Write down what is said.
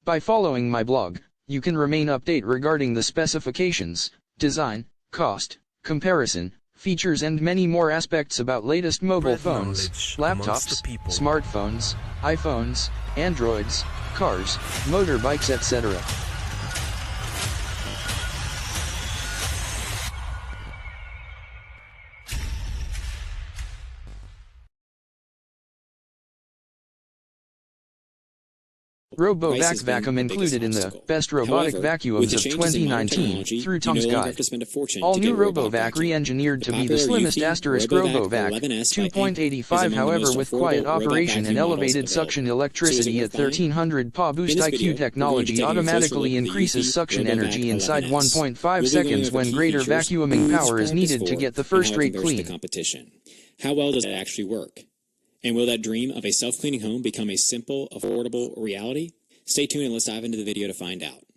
By following my blog, you can remain updated regarding the specifications, design, cost, comparison, features and many more aspects about latest mobile phones, laptops, smartphones, iPhones, Androids, cars, motorbikes etc. RoboVac vacuum included in the Best Robotic Vacuums of 2019 through Tom's Guide. All new RoboVac re-engineered to be the slimmest asterisk RoboVac 2.85, however with quiet operation and elevated suction electricity at 1300 Pa. Boost IQ technology automatically increases suction energy inside 1.5 seconds when greater vacuuming power is needed to get the first-rate clean. How well does that actually work? And will that dream of a self-cleaning home become a simple, affordable reality? Stay tuned and let's dive into the video to find out.